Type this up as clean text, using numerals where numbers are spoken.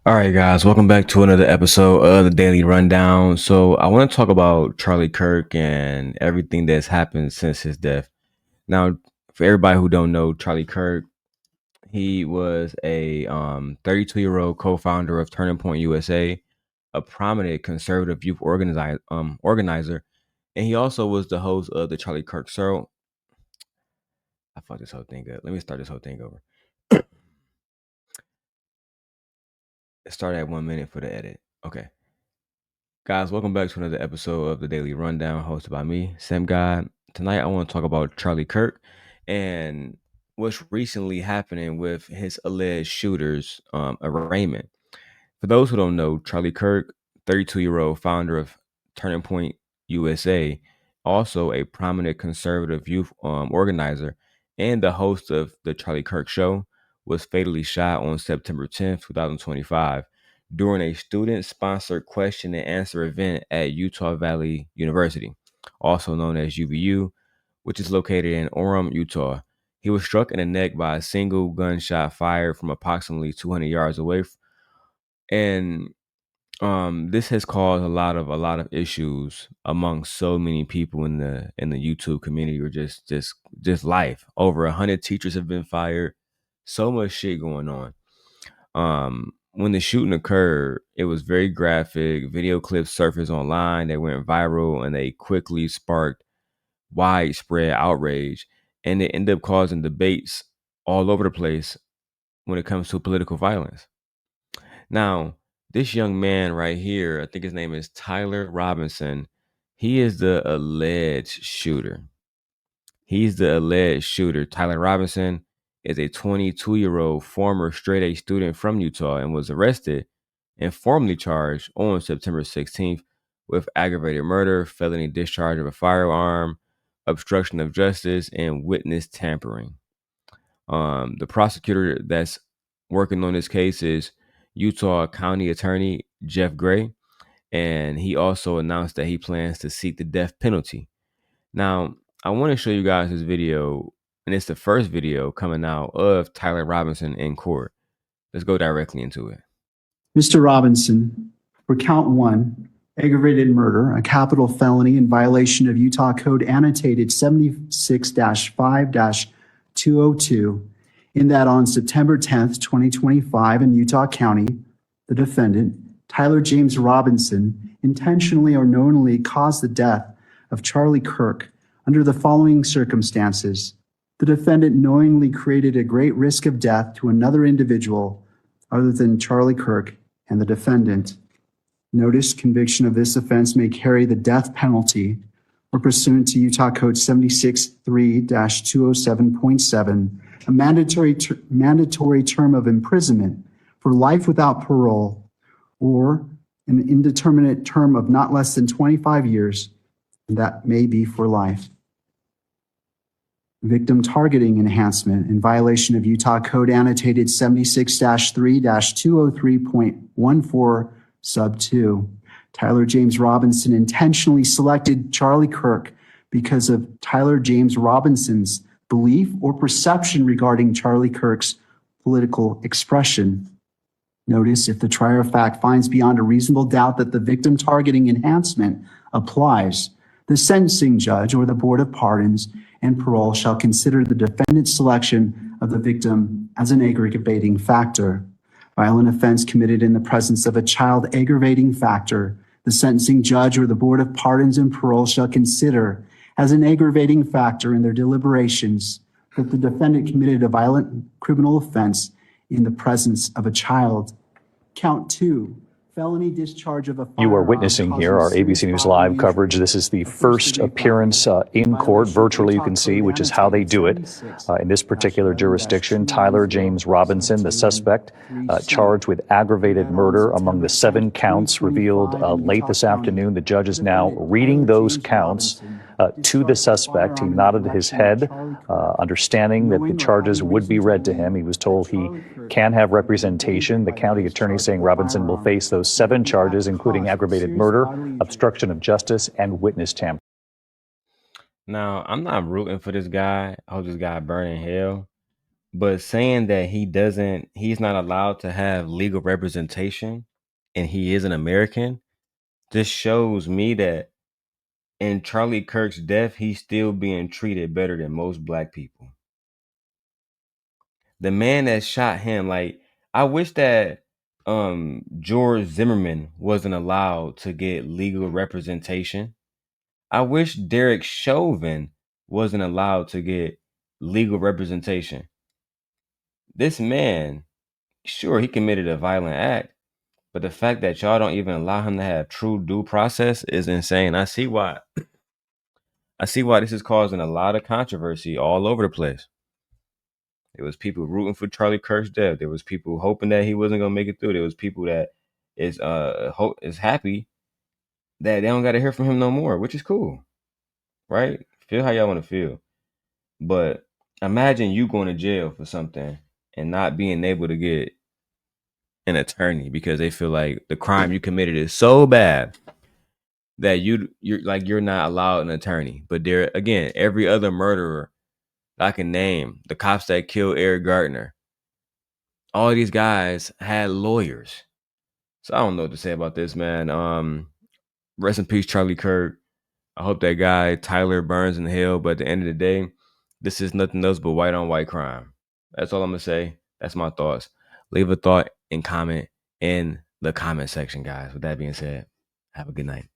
All right, guys, welcome back to another episode of the Daily Rundown. So, I want to talk about Charlie Kirk and everything that's happened since his death. Now, for everybody who don't know, Charlie Kirk, he was a 32-year-old co-founder of Turning Point USA, a prominent conservative youth organizer, and he also was the host of the Charlie Kirk Show. I fucked this whole thing up. Let me start this whole thing over. It started at 1 minute for the edit. Okay. Guys, welcome back to another episode of the Daily Rundown hosted by me, Simp. Tonight I want to talk about Charlie Kirk and what's recently happening with his alleged shooter's arraignment. For those who don't know, Charlie Kirk, 32-year-old founder of Turning Point USA, also a prominent conservative youth organizer and the host of the Charlie Kirk Show, was fatally shot on September 10th, 2025 during a student-sponsored question and answer event at Utah Valley University, also known as UVU, which is located in Orem, Utah. He was struck in the neck by a single gunshot fired from approximately 200 yards away, and this has caused a lot of issues among so many people in the YouTube community, or just life. Over 100 teachers have been fired. So much shit going on. When the shooting occurred, it was very graphic. Video clips surfaced online. They went viral and they quickly sparked widespread outrage, and it ended up causing debates all over the place when it comes to political violence. Now, this young man right here, I think his name is Tyler Robinson. He is the alleged shooter. He's the alleged shooter. Tyler Robinson is a 22-year-old former straight A student from Utah and was arrested and formally charged on September 16th with aggravated murder, felony discharge of a firearm, obstruction of justice, and witness tampering. The prosecutor that's working on this case is Utah County Attorney Jeff Gray, and he also announced that he plans to seek the death penalty. Now, I want to show you guys this video, and it's the first video coming out of Tyler Robinson in court. Let's go directly into it. Mr. Robinson, for count one, aggravated murder, a capital felony in violation of Utah Code annotated 76-5-202, in that on September 10th, 2025 in Utah County, the defendant, Tyler James Robinson, intentionally or knowingly caused the death of Charlie Kirk under the following circumstances. The defendant knowingly created a great risk of death to another individual other than Charlie Kirk and the defendant. Notice conviction of this offense may carry the death penalty or pursuant to Utah Code 76-3-207.7, a mandatory term of imprisonment for life without parole or an indeterminate term of not less than 25 years, and that may be for life. Victim targeting enhancement in violation of Utah Code annotated 76-3-203.14 sub 2. Tyler James Robinson intentionally selected Charlie Kirk because of Tyler James Robinson's belief or perception regarding Charlie Kirk's political expression. Notice if the trier of fact finds beyond a reasonable doubt that the victim targeting enhancement applies, the sentencing judge or the Board of Pardons and Parole shall consider the defendant's selection of the victim as an aggravating factor. Violent offense committed in the presence of a child aggravating factor, the sentencing judge or the Board of Pardons and Parole shall consider as an aggravating factor in their deliberations that the defendant committed a violent criminal offense in the presence of a child. Count two, felony discharge of a firearm. You are witnessing here our ABC News Live coverage. This is the first appearance in court, virtually you can see, which is how they do it. In this particular jurisdiction, Tyler James Robinson, the suspect, charged with aggravated murder among the 7 counts revealed late this afternoon. The judge is now reading those counts to the suspect. He nodded his head, understanding that the charges would be read to him. He was told he can have representation. The county attorney saying Robinson will face those 7 charges, including aggravated murder, obstruction of justice, and witness tampering. Now, I'm not rooting for this guy. I hope this guy burn in hell. But saying that he's not allowed to have legal representation and he is an American just shows me that in Charlie Kirk's death, he's still being treated better than most black people. The man that shot him, like, I wish that George Zimmerman wasn't allowed to get legal representation. I wish Derek Chauvin wasn't allowed to get legal representation. This man, sure, he committed a violent act, but the fact that y'all don't even allow him to have true due process is insane. I see why this is causing a lot of controversy all over the place. There was people rooting for Charlie Kirk's death. There was people hoping that he wasn't gonna make it through. There was people that is happy that they don't got to hear from him no more, which is cool, right? Feel how y'all want to feel, but imagine you going to jail for something and not being able to get an attorney because they feel like the crime you committed is so bad that you're not allowed an attorney. But there again, every other murderer I can name, the cops that killed Eric Gardner, all these guys had lawyers. So I don't know what to say about this, man. Rest in peace, Charlie Kirk. I hope that guy Tyler burns in hell. But at the end of the day, this is nothing else but white on white crime. That's all I'm gonna say. That's my thoughts. Leave a thought and comment in the comment section, guys. With that being said, have a good night.